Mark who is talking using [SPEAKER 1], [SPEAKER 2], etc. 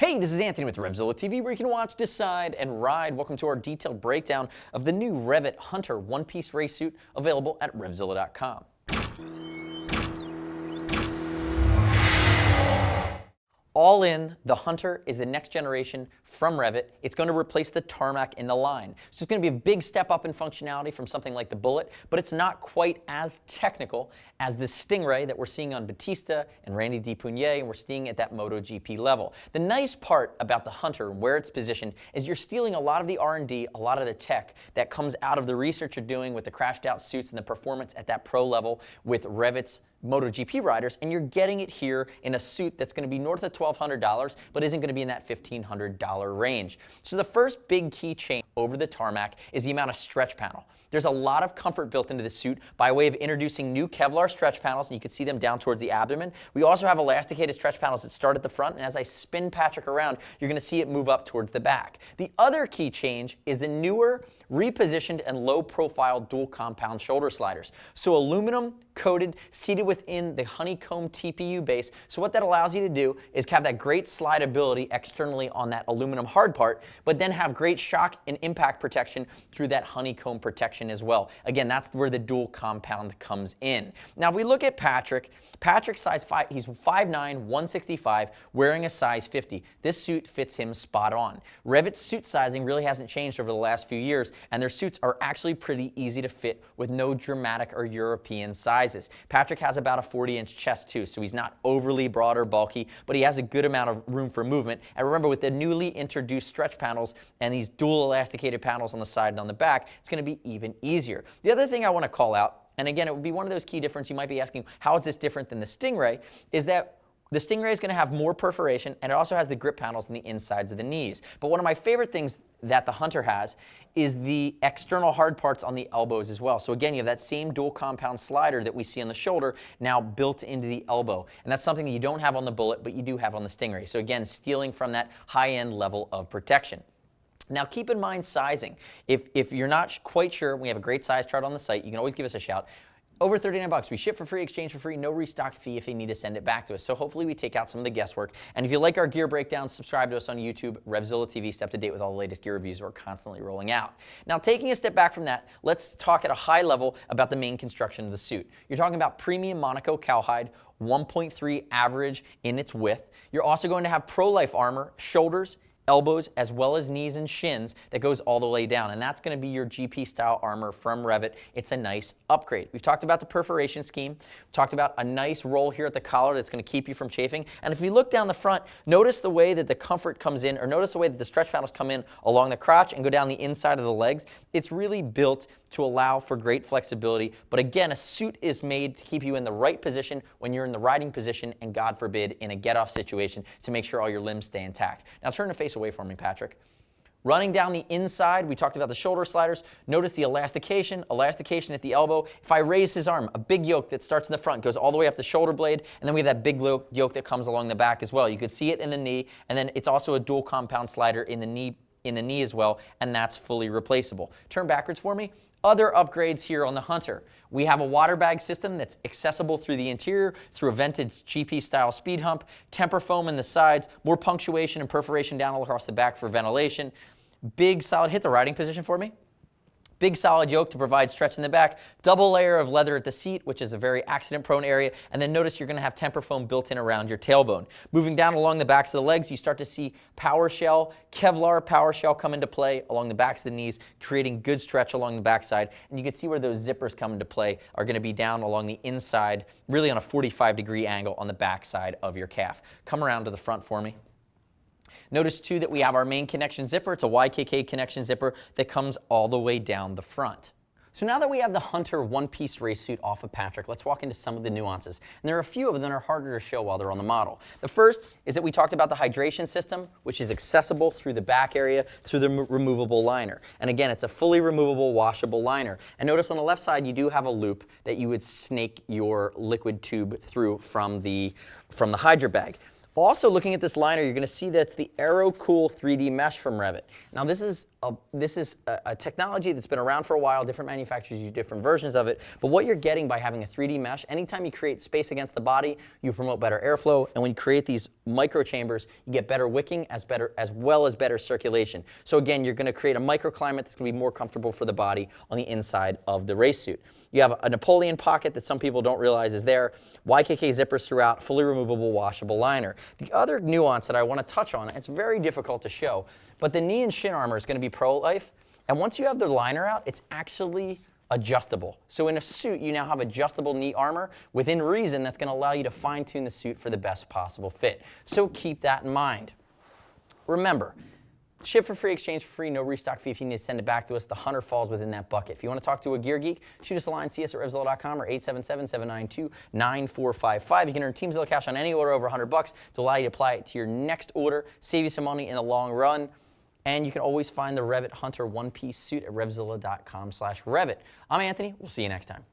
[SPEAKER 1] Hey, this is Anthony with RevZilla TV, where you can watch, decide, and ride. Welcome to our detailed breakdown of the new REV'IT Hunter one-piece race suit available at RevZilla.com. All in, the Hunter is the next generation from REV'IT. It's going to replace the Tarmac in the line. So it's going to be a big step up in functionality from something like the Bullet, but it's not quite as technical as the Stingray that we're seeing on Batista and Randy DePugnier, and we're seeing at that MotoGP level. The nice part about the Hunter and where it's positioned is you're stealing a lot of the R&D, a lot of the tech that comes out of the research you're doing with the crashed out suits and the performance at that pro level with REV'IT's MotoGP riders, and you're getting it here in a suit that's going to be north of $1,200, but isn't going to be in that $1,500 range. So the first big key change over the Tarmac is the amount of stretch panel. There's a lot of comfort built into the suit by way of introducing new Kevlar stretch panels, and you can see them down towards the abdomen. We also have elasticated stretch panels that start at the front, and as I spin Patrick around, you're going to see it move up towards the back. The other key change is the newer, repositioned, and low-profile dual compound shoulder sliders. So aluminum coated, seated within the honeycomb TPU base. So what that allows you to do is have that great slidability externally on that aluminum hard part, but then have great shock and impact protection through that honeycomb protection as well. Again, that's where the dual compound comes in. Now, if we look at Patrick's size 5, he's 5'9", 165, wearing a size 50. This suit fits him spot on. REV'IT's suit sizing really hasn't changed over the last few years, and their suits are actually pretty easy to fit with no dramatic or European sizes. Patrick has about a 40-inch chest too, so he's not overly broad or bulky, but he has a good amount of room for movement. And remember, with the newly introduced stretch panels and these dual elasticated panels on the side and on the back, it's going to be even easier. The other thing I want to call out, and again, it would be one of those key differences you might be asking, how is this different than the Stingray, is that the Stingray is going to have more perforation, and it also has the grip panels on the insides of the knees. But one of my favorite things that the Hunter has is the external hard parts on the elbows as well. So again, you have that same dual compound slider that we see on the shoulder now built into the elbow. And that's something that you don't have on the Bullet, but you do have on the Stingray. So again, stealing from that high-end level of protection. Now, keep in mind sizing. If you're not quite sure, we have a great size chart on the site. You can always give us a shout. Over $39, we ship for free, exchange for free, no restock fee if they need to send it back to us. So hopefully we take out some of the guesswork. And if you like our gear breakdowns, subscribe to us on YouTube, RevZilla TV, stay up to date with all the latest gear reviews we're constantly rolling out. Now, taking a step back from that, let's talk at a high level about the main construction of the suit. You're talking about premium Monaco cowhide, 1.3 average in its width. You're also going to have ProLife armor, shoulders, elbows, as well as knees and shins that goes all the way down, and that's going to be your GP style armor from REV'IT. It's a nice upgrade. We've talked about the perforation scheme, we've talked about a nice roll here at the collar that's going to keep you from chafing, and if we look down the front, notice the way that the comfort comes in, or notice the way that the stretch panels come in along the crotch and go down the inside of the legs. It's really built to allow for great flexibility, but again, a suit is made to keep you in the right position when you're in the riding position, and God forbid, in a get-off situation, to make sure all your limbs stay intact. Now turn the face away from me, Patrick. Running down the inside, we talked about the shoulder sliders. Notice the elastication at the elbow. If I raise his arm, a big yoke that starts in the front, goes all the way up the shoulder blade, and then we have that big yoke that comes along the back as well. You could see it in the knee, and then it's also a dual compound slider in the knee as well, and that's fully replaceable. Turn backwards for me. Other upgrades here on the Hunter. We have a water bag system that's accessible through the interior, through a vented GP style speed hump, temper foam in the sides, more punctuation and perforation down all across the back for ventilation. Big solid, hit the riding position for me. Big solid yoke to provide stretch in the back, double layer of leather at the seat, which is a very accident-prone area, and then notice you're going to have temper foam built in around your tailbone. Moving down along the backs of the legs, you start to see Powershell, Kevlar Powershell come into play along the backs of the knees, creating good stretch along the backside, and you can see where those zippers come into play are going to be down along the inside, really on a 45-degree angle on the backside of your calf. Come around to the front for me. Notice too that we have our main connection zipper. It's a YKK connection zipper that comes all the way down the front. So now that we have the Hunter one-piece race suit off of Patrick, let's walk into some of the nuances. And there are a few of them that are harder to show while they're on the model. The first is that we talked about the hydration system, which is accessible through the back area, through the removable liner. And again, it's a fully removable, washable liner. And notice on the left side, you do have a loop that you would snake your liquid tube through from the hydrabag. Also, looking at this liner, you're going to see that it's the AeroCool 3D mesh from REV'IT. Now, this is a technology that's been around for a while. Different manufacturers use different versions of it. But what you're getting by having a 3D mesh, anytime you create space against the body, you promote better airflow. And when you create these micro chambers, you get better wicking as well as better circulation. So again, you're going to create a microclimate that's going to be more comfortable for the body on the inside of the race suit. You have a Napoleon pocket that some people don't realize is there. YKK zippers throughout, fully removable, washable liner. The other nuance that I want to touch on, it's very difficult to show, but the knee and shin armor is going to be ProLife. And once you have the liner out, it's actually adjustable. So in a suit, you now have adjustable knee armor within reason that's going to allow you to fine-tune the suit for the best possible fit. So keep that in mind. Remember, ship for free, exchange for free, no restock fee if you need to send it back to us. The Hunter falls within that bucket. If you want to talk to a gear geek, shoot us a line, see us at RevZilla.com or 877-792-9455. You can earn TeamZilla cash on any order over $100 to allow you to apply it to your next order, save you some money in the long run. And you can always find the REV'IT Hunter one-piece suit at RevZilla.com/REV'IT. I'm Anthony. We'll see you next time.